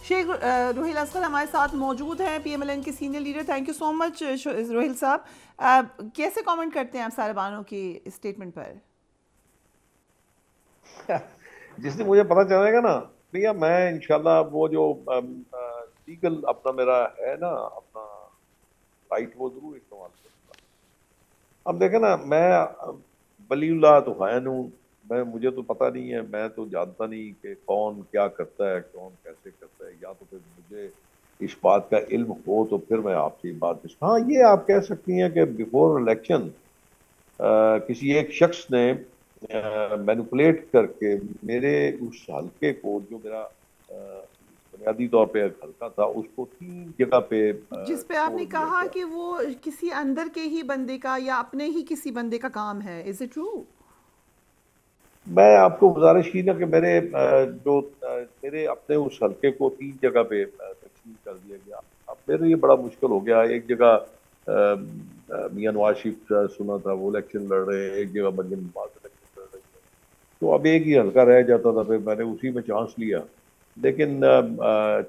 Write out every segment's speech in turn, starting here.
شیخ روہیل اصغر ہمارے ساتھ موجود ہیں، پی ایم ایل این کے senior leader. Thank you so much Rohail صاحب. کیسے کامنٹ کرتے ہیں آپ سارے بانوں کی اسٹیٹمنٹ پر؟ جس دن مجھے پتا چلے گا نا بھیا، میں انشاءاللہ وہ جو لیگل اپنا میرا ہے نا اپنا رائٹ، وہ ضرور استعمال کروں گا. اب دیکھیں نا، میں ولی اللہ تو خائن ہوں. مجھے تو پتہ نہیں ہے، میں تو جانتا نہیں کہ کون کیا کرتا ہے، کون کیسے کرتا ہے. یا تو پھر مجھے اس بات کا علم ہو تو پھر میں آپ سے بات ہاں یہ آپ کہہ سکتی ہیں کہ بیفور الیکشن کسی ایک شخص نے مینوپولیٹ کر کے میرے اس حلقے کو، جو میرا بنیادی طور پہ حلقہ تھا، اس کو 3 جگہ پہ جس پہ آپ توڑ نے دیا کہا گیا. کہ وہ کسی اندر کے ہی بندے کا یا اپنے ہی کسی بندے کا کام ہے. Is it true? میں آپ کو گزارش کی نا کہ میرے اپنے اس حلقے کو 3 جگہ پہ تقسیم کر دیا گیا. اب میرے لیے بڑا مشکل ہو گیا. ایک جگہ میاں نواز شریف سنا تھا وہ الیکشن لڑ رہے ہیں، ایک جگہ مریم نواز الیکشن لڑ رہی ہے. تو اب ایک ہی حلقہ رہ جاتا تھا، پھر میں نے اسی میں چانس لیا. لیکن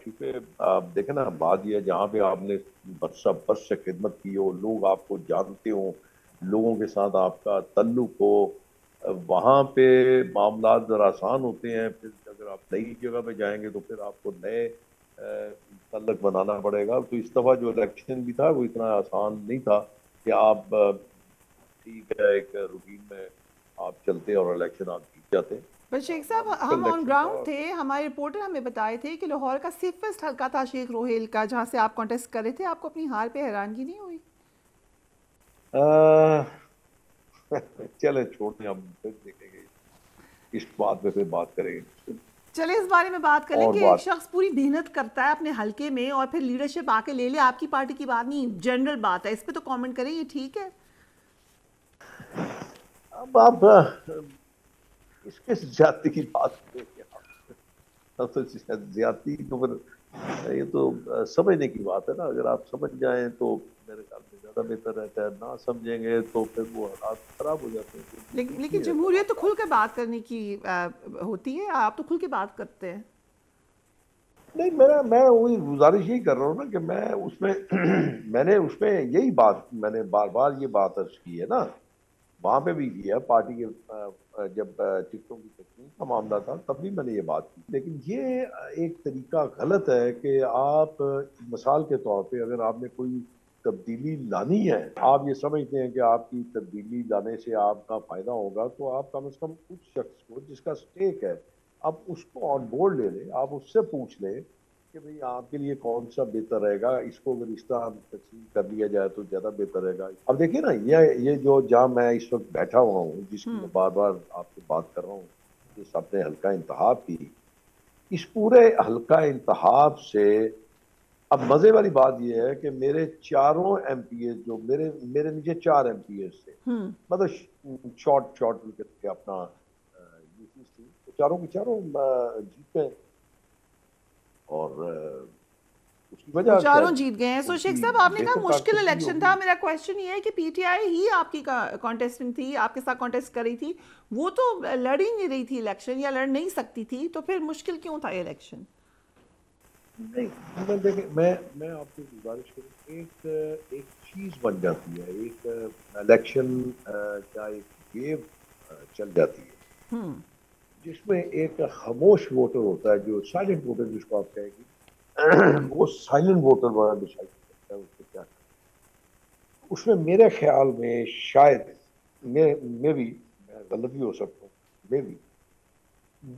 چونکہ آپ دیکھیں نا، بات یہ ہے جہاں پہ آپ نے برس سے خدمت کی ہو، لوگ آپ کو جانتے ہوں، لوگوں کے ساتھ آپ کا تعلق ہو، وہاں پہ معاملات ذرا آسان ہوتے ہیں. پھر اگر آپ نئی جگہ پہ جائیں گے تو پھر آپ کو نئے تعلق بنانا پڑے گا. تو اس دفعہ جو الیکشن بھی تھا وہ اتنا آسان نہیں تھا کہ آپ ٹھیک ہے ایک روٹین میں آپ چلتے اور الیکشن آپ جیت جاتے. پر شیخ بڑا صاحب مشکل ہم آن الیکشن تھا. گراؤنڈ تھے، ہمارے رپورٹر ہمیں بتائے تھے کہ لاہور کا سیفسٹ حلقہ تھا شیخ روہیل کا، جہاں سے آپ کانٹیسٹ کر رہے تھے. آپ کو اپنی ہار پہ حیرانگی نہیں ہوئی؟ چلے چھوڑتے، ہم پھر دیکھیں گے اس بات پہ، پھر بات کریں گے. چلے اس بارے میں بات کر لیں اور کہ ایک بات شخص پوری محنت کرتا ہے اپنے حلقے میں اور پھر لیڈرشپ آ کے لے لے. آپ کی پارٹی کی بات نہیں، جنرل بات ہے، اس پہ تو کامنٹ کریں. یہ ٹھیک ہے؟ اب آپ اس کے زیادتی کی بات کریں گے اب تو زیادتی تو پھر یہ تو سمجھنے کی بات ہے نا. اگر آپ سمجھ جائیں تو میرے خیال میں زیادہ بہتر رہتا ہے. نہ سمجھیں گے تو پھر وہ حالات خراب ہو جاتے ہیں. تو ٹھیک لیکن نہیں رہتا جمہوریت تو معاملہ. کھل کے بات کرنے کی ہوتی ہے. آپ تو کھل کے بات کرتے ہیں. نہیں، میں وہی گزارش یہی کر رہا ہوں نا کہ میں اس میں میں نے اس میں یہی بات، میں نے بار بار یہ بات عرض کی ہے نا، وہاں پہ بھی کیا پارٹی کے جب ٹکٹوں کی تقسیم کا معاملہ تھا تب بھی میں نے یہ بات کی. لیکن یہ ایک طریقہ غلط ہے کہ آپ مثال کے طور پہ اگر آپ نے کوئی تبدیلی لانی ہے، آپ یہ سمجھتے ہیں کہ آپ کی تبدیلی لانے سے آپ کا فائدہ ہوگا، تو آپ کم از کم اس شخص کو جس کا سٹیک ہے آپ اس کو آن بورڈ لے لیں. آپ اس سے پوچھ لیں کہ بھئی آپ کے لیے کون سا بہتر رہے گا. اس کو اگر اس طرح تقسیم کر لیا جائے تو زیادہ بہتر رہے گا. اب دیکھیں نا، یہ جو جہاں میں اس وقت بیٹھا ہوا ہوں، جس کی میں بار بار آپ سے بات کر رہا ہوں، جس اپنے حلقہ انتخاب کی، اس پورے حلقہ انتخاب سے اب مزے والی بات یہ ہے کہ میرے چاروں ایم پی ایز، جو میرے نیچے 4 ایم پی ایز تھے، مطلب شارٹ وکٹ کے اپنا یوسیز تھی، تو چاروں کی چاروں جیت گئے. اور اس کی وہ وجہ چاروں شاید جیت گئے ہیں. سو ان شیخ کی صاحب آپ نے کہا بہتر مشکل کارکردگی الیکشن ہوگی. تھا. میرا کویشچن یہ ہے کہ پی ٹی آئی ہی آپ کی کانٹیسٹنٹ تھی، آپ کے ساتھ کانٹیسٹ کر رہی تھی، وہ تو لڑ ہی نہیں رہی تھی الیکشن، یا لڑ نہیں سکتی تھی، تو پھر مشکل کیوں تھا یہ الیکشن؟ نہیں، دیکھیں، میں آپ سے گزارش کروں، ایک چیز بن جاتی ہے، ایک الیکشن کا ایک ویو چل جاتی ہے جس میں ایک خاموش ووٹر ہوتا ہے، جو سائلنٹ ووٹر جس کو آپ کہیں گے، وہ سائلنٹ ووٹر والا ڈیسائڈ کرتا ہے اس کو کیا کرنا. اس میں میرے خیال میں شاید میں بھی غلط بھی ہو سکتا ہوں، میں بھی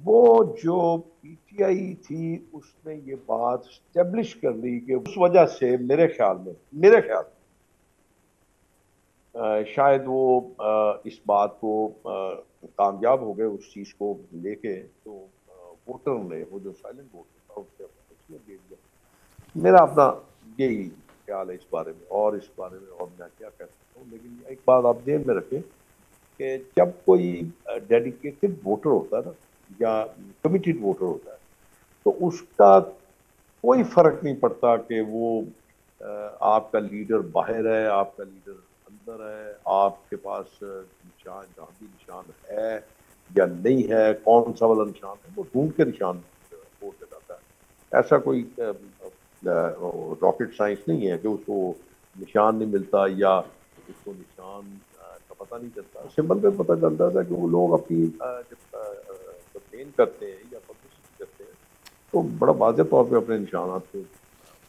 وہ جو پی ٹی آئی تھی اس نے یہ بات اسٹیبلش کر لی کہ اس وجہ سے میرے خیال میں شاید وہ اس بات کو کامیاب ہو گئے اس چیز کو لے کے. تو ووٹر نے، وہ جو سائلنٹ ووٹر تھا، اس نے اپنا تصویر دے دیا. میرا اپنا یہی خیال ہے اس بارے میں. اور اس بارے میں اور میں کیا کہہ سکتا ہوں، لیکن ایک بات آپ ذہن میں رکھیں کہ جب کوئی ڈیڈیکیٹڈ ووٹر ہوتا ہے نا، یا کمیٹڈ ووٹر ہوتا ہے، تو اس کا کوئی فرق نہیں پڑتا کہ وہ آپ کا لیڈر باہر ہے، آپ کا لیڈر اندر ہے، آپ کے پاس نشان، جہاں بھی نشان ہے یا نہیں ہے، کون سا والا نشان ہے، وہ ڈھونڈ کے نشان ووٹ لگاتا ہے. ایسا کوئی راکٹ سائنس نہیں ہے کہ اس کو نشان نہیں ملتا یا اس کو نشان کا پتہ نہیں چلتا. سمبل پہ پتہ چلتا تھا کہ وہ لوگ اپنی جب کمپین کرتے ہیں یا پبلسٹی کرتے ہیں تو بڑا واضح طور پہ اپنے نشانات کو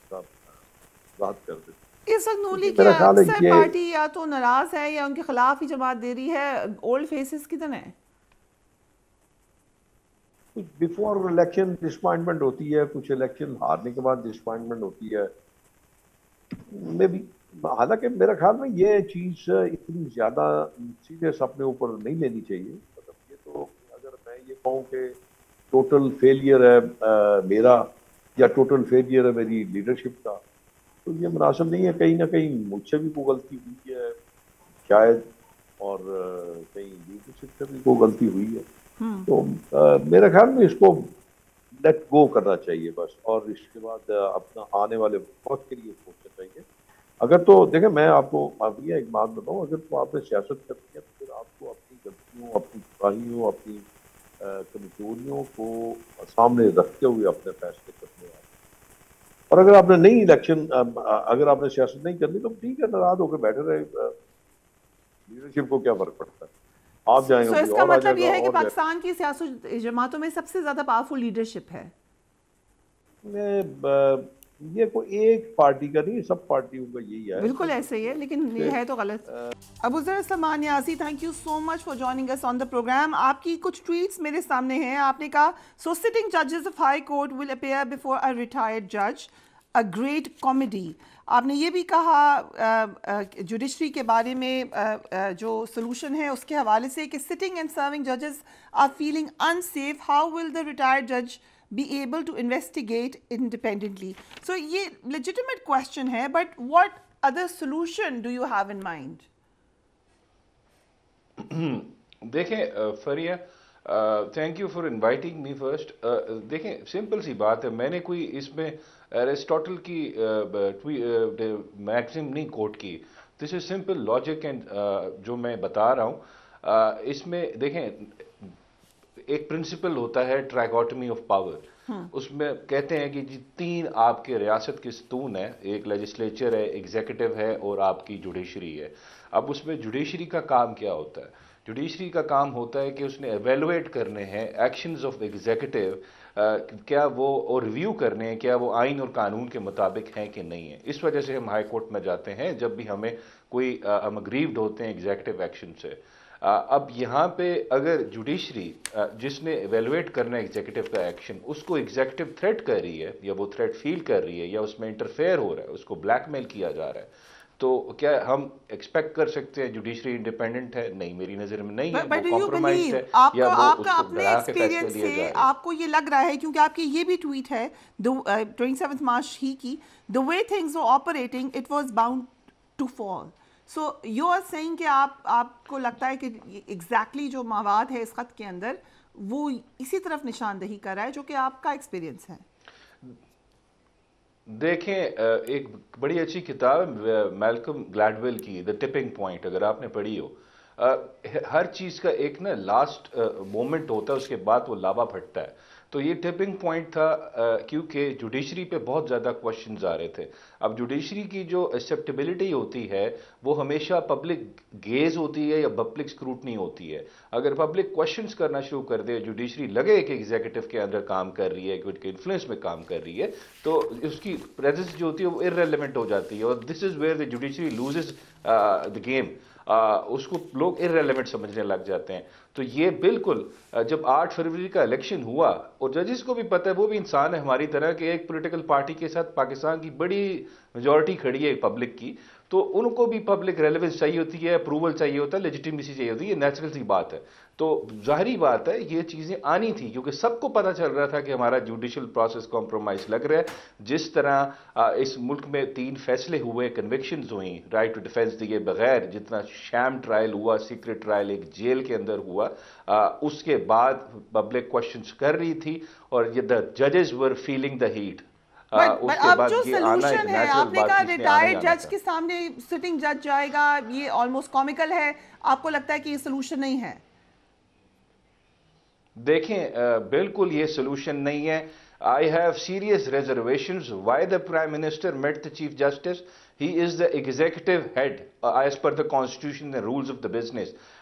ظاہر کر دیتے ہیں. اس وقت نون لیگ کی میرا خیال ہے اکثر یہ پارٹی یا تو ناراض ہے یا ان کے خلاف ہی جماعت دے رہی ہے. اولڈ فیسز کتنے ہیں؟ کچھ بیفور الیکشن ڈسپوائنٹمنٹ ہوتی ہے, کچھ الیکشن ہارنے کے بعد ڈسپوائنٹمنٹ ہوتی ہے میں بھی. حالانکہ میرا خیال میں یہ چیز اتنی زیادہ سیریس اپنے اوپر نہیں لینی چاہیے. مطلب یہ تو اگر میں یہ کہوں کہ ٹوٹل فیلئر ہے میرا یا ٹوٹل فیلئر ہے میری لیڈرشپ کا, تو یہ مناسب نہیں ہے. کہیں نہ کہیں مجھ سے بھی کوئی غلطی ہوئی ہے شاید, اور کہیں لیڈرشپ سے بھی کوئی غلطی ہوئی ہے. تو میرے خیال میں اس کو لیٹ گو کرنا چاہیے بس, اور اس کے بعد اپنا آنے والے وقت کے لیے سوچنا چاہیے. اگر تو دیکھیں میں آپ کو ابھی ایک بات بتاؤں, اگر تو آپ نے سیاست کرنی ہے تو پھر آپ کو اپنی غلطیوں, اپنی کوتاہیوں, اپنی کمزوریوں کو سامنے رکھتے ہوئے اپنے فیصلے کرنے ہیں. اور اگر آپ نے نہیں الیکشن, اگر آپ نے سیاست نہیں کرنی تو ٹھیک ہے, ناراض ہو کے بیٹھے رہے, لیڈرشپ کو کیا فرق پڑتا ہے, آپ جائیں گے سو اس کوئی کا اور آ مطلب جائے گا یہ ہے کہ اور جائے پاکستان کی سیاسی جماعتوں میں سب سے زیادہ پاورفل لیڈرشپ ہے. یہ کوئی ایک پارٹی کا نہیں, سب پارٹیوں کا یہی ہے. بالکل ایسے ہی ہے, لیکن یہ ہے تو غلط. Abuzar Salman Niazi, thank you so much for joining us on the program. آپ کی کچھ ٹویٹس میرے سامنے ہیں. آپ نے کہا سو سٹنگ ججز of high court will appear before a retired جج, اے گریٹ کامیڈی. آپ نے یہ بھی کہا جوڈیشری کے بارے میں جو سلوشن ہے اس کے حوالے سے کہ سٹنگ اینڈ سرونگ ججز are feeling unsafe, how will the retired جج be able to investigate independently. So یہ legitimate question ہے, but what other solution do you have in mind? دیکھیں Fariha, thank you for inviting me first. دیکھیں simple سی بات ہے, میں نے کوئی اس میں ایرسٹوٹل کی میکسم نہیں کوٹ کی. دس از سمپل لاجک اینڈ جو میں بتا رہا ہوں اس میں دیکھیں ایک پرنسپل ہوتا ہے ٹرائیکوٹمی آف پاور. اس میں کہتے ہیں کہ جی تین آپ کے ریاست کے ستون ہیں, ایک لیجسلیچر ہے, ایگزیکٹو ہے اور آپ کی جوڈیشری ہے. اب اس میں جوڈیشری کا کام کیا ہوتا ہے؟ جوڈیشری کا کام ہوتا ہے کہ اس نے ایویلویٹ کرنے ہیں ایکشنز آف ایگزیکٹو, کیا وہ اور ریویو کرنے ہیں کیا وہ آئین اور قانون کے مطابق ہیں کہ نہیں ہیں. اس وجہ سے ہم ہائی کورٹ میں جاتے ہیں جب بھی ہمیں کوئی ہم اگریوڈ ہوتے ہیں ایگزیکٹو ایکشن سے. اب یہاں پہ اگر جوڈیشری جس نے ایویلویٹ کرنا ہے ایگزیکٹو کا ایکشن, اس کو ایگزیکٹو تھریٹ کر رہی ہے یا وہ تھریٹ فیل کر رہی ہے یا اس میں انٹرفیئر ہو رہا ہے, اس کو بلیک میل کیا جا رہا ہے, تو کیا ہم ایکسپیکٹ کر سکتے ہیں جوڈیشری انڈیپینڈنٹ ہے؟ نہیں, میری نظر میں نہیں ہے. But وہ do you کمپرومائزڈ believe, ہے آپ یا کا وہ آپ اس کا کو اپنے ڈرا کے فیصلے ایکسپیرینس لیے سے جا رہے ہیں. آپ کو یہ لگ رہا ہے, کیونکہ آپ کی یہ بھی ٹویٹ ہے 27 مارچ ہی کی, the way things were operating it was bound to fall. So you are saying کہ آپ کو لگتا ہے کہ ایگزیکٹلی جو مواد ہے اس خط کے اندر وہ اسی طرف نشاندہی کر رہا ہے جو کہ آپ کا ایکسپیرینس ہے. دیکھیں ایک بڑی اچھی کتاب میلکم گلیڈویل کی دا ٹپنگ پوائنٹ, اگر آپ نے پڑھی ہو, ہر چیز کا ایک نا لاسٹ مومنٹ ہوتا ہے, اس کے بعد وہ لاوا پھٹتا ہے. تو یہ ٹپنگ پوائنٹ تھا کیونکہ جوڈیشری پہ بہت زیادہ کوشچنز آ رہے تھے. اب جوڈیشری کی جو ایکسیپٹیبلٹی ہوتی ہے وہ ہمیشہ پبلک گیز ہوتی ہے یا پبلک اسکروٹنی ہوتی ہے. اگر پبلک کوشچنز کرنا شروع کر دے, جوڈیشری لگے کہ ایگزیکٹو کے اندر کام کر رہی ہے, کہ انفلوئنس میں کام کر رہی ہے, تو اس کی پریزنس جو ہوتی ہے وہ ارریلیونٹ ہو جاتی ہے, اور this is where the judiciary loses the game. اس کو لوگ ارریلیونٹ سمجھنے لگ جاتے ہیں. تو یہ بالکل جب 8 فروری کا الیکشن ہوا, اور ججز کو بھی پتہ ہے, وہ بھی انسان ہے ہماری طرح, کہ ایک پولیٹیکل پارٹی کے ساتھ پاکستان کی بڑی میجورٹی کھڑی ہے پبلک کی, تو ان کو بھی پبلک ریلیونس چاہیے ہوتی ہے, اپروول چاہیے ہوتا ہے, لیجیٹیمیسی چاہیے ہوتی ہے. یہ نیچرل سی بات ہے. تو ظاہری بات ہے یہ چیزیں آنی تھی, کیونکہ سب کو پتہ چل رہا تھا کہ ہمارا جوڈیشل پروسیس کمپرومائز لگ رہا ہے. جس طرح اس ملک میں 3 فیصلے ہوئے, کنوکشنز ہوئیں, رائٹ ٹو ڈیفینس دیے بغیر, جتنا شام ٹرائل ہوا, سیکرٹ ٹرائل ایک جیل کے اندر ہوا, اس کے بعد پبلک کوشچنز کر رہی تھی, اور یہ دا ججز ور فیلنگ دا ہیٹ. اس کے اب بعد جو یہ آنا ایک سلوشن ہے, نیچرل آپ نے بات کہا تھی, اس نے آنا ہی ریٹائرڈ آنا جج تھا. کے سامنے سٹنگ جج جائے گا, یہ آلموسٹ کامیکل ہے. آپ کو لگتا ہے کہ یہ سلوشن نہیں ہے؟ دیکھیں بالکل یہ سلوشن نہیں ہے. I have serious reservations why the Prime Minister met the Chief Justice. He is the executive head as per the constitution and rules of the business.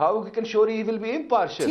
How we can sure he will be impartial?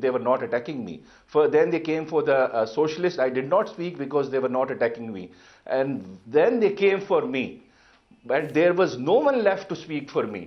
they were not attacking me. Then they came for the socialists. I did not speak because they were not attacking me. And then they came for me. And there was no one left to speak for me.